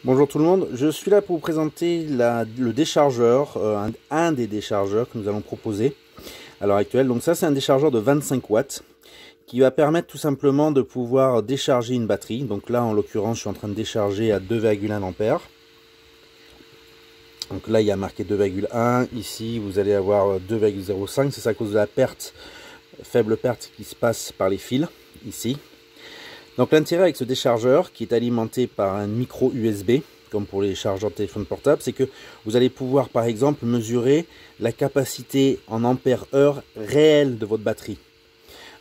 Bonjour tout le monde, je suis là pour vous présenter le déchargeur, un des déchargeurs que nous allons proposer à l'heure actuelle. Donc ça, c'est un déchargeur de 25 watts qui va permettre tout simplement de pouvoir décharger une batterie. Donc là, en l'occurrence, je suis en train de décharger à 2,1 ampères. Donc là, il y a marqué 2,1. Ici, vous allez avoir 2,05. C'est ça à cause de la faible perte qui se passe par les fils, ici. Donc l'intérêt avec ce déchargeur, qui est alimenté par un micro USB, comme pour les chargeurs de téléphone portable, c'est que vous allez pouvoir par exemple mesurer la capacité en ampères-heure réelle de votre batterie.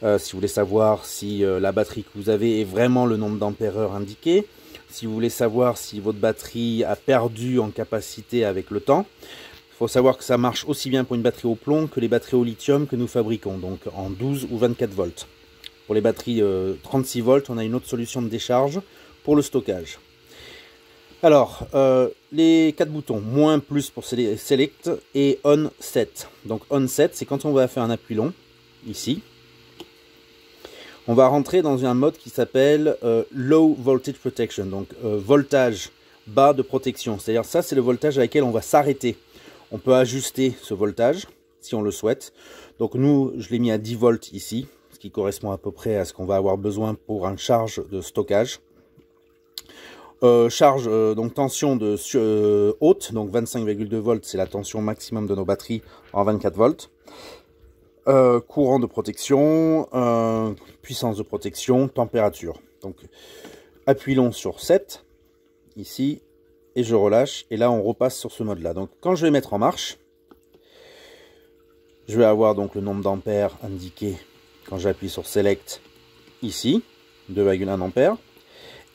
Si vous voulez savoir si la batterie que vous avez est vraiment le nombre d'ampères-heure indiqué, si vous voulez savoir si votre batterie a perdu en capacité avec le temps. Il faut savoir que ça marche aussi bien pour une batterie au plomb que les batteries au lithium que nous fabriquons, donc en 12 ou 24 volts. Pour les batteries 36 volts, on a une autre solution de décharge pour le stockage. Alors, les 4 boutons, moins, plus pour Select et On, Set. Donc On, Set, c'est quand on va faire un appui long, ici. On va rentrer dans un mode qui s'appelle Low Voltage Protection, donc voltage bas de protection. C'est-à-dire ça, c'est le voltage à laquelle on va s'arrêter. On peut ajuster ce voltage, si on le souhaite. Donc nous, je l'ai mis à 10 volts ici, ce qui correspond à peu près à ce qu'on va avoir besoin pour un charge de stockage. Donc tension de haute, donc 25,2 volts, c'est la tension maximum de nos batteries en 24 volts. Courant de protection, puissance de protection, température. Donc appui long sur 7, ici, et je relâche, et là on repasse sur ce mode là. Donc quand je vais mettre en marche, je vais avoir donc le nombre d'ampères indiqué quand j'appuie sur Select ici, 2,1 ampères,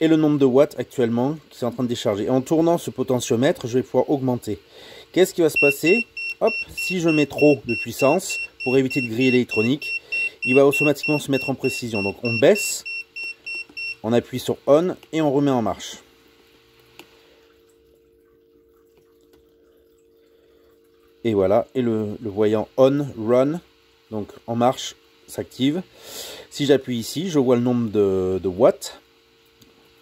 et le nombre de watts actuellement qui sont en train de décharger. Et en tournant ce potentiomètre, je vais pouvoir augmenter. Qu'est-ce qui va se passer? Hop, si je mets trop de puissance, pour éviter de griller l'électronique, il va automatiquement se mettre en précision. Donc on baisse, on appuie sur On et on remet en marche. Et voilà, et le voyant On, Run, donc en marche, s'active. Si j'appuie ici, je vois le nombre de watts.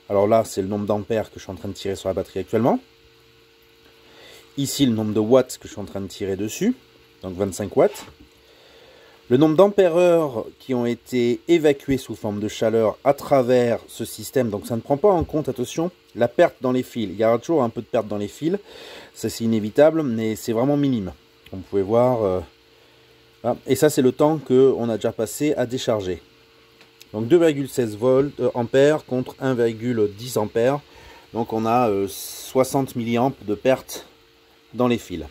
Alors là, c'est le nombre d'ampères que je suis en train de tirer sur la batterie actuellement. Ici, le nombre de watts que je suis en train de tirer dessus, donc 25 watts. Le nombre d'ampères-heure qui ont été évacués sous forme de chaleur à travers ce système, donc ça ne prend pas en compte, attention, la perte dans les fils. Il y aura toujours un peu de perte dans les fils, ça c'est inévitable, mais c'est vraiment minime. Comme vous pouvez voir, voilà. Et ça c'est le temps qu'on a déjà passé à décharger. Donc 2,16 ampères contre 1,10 ampères. Donc on a 60 mA de perte dans les fils.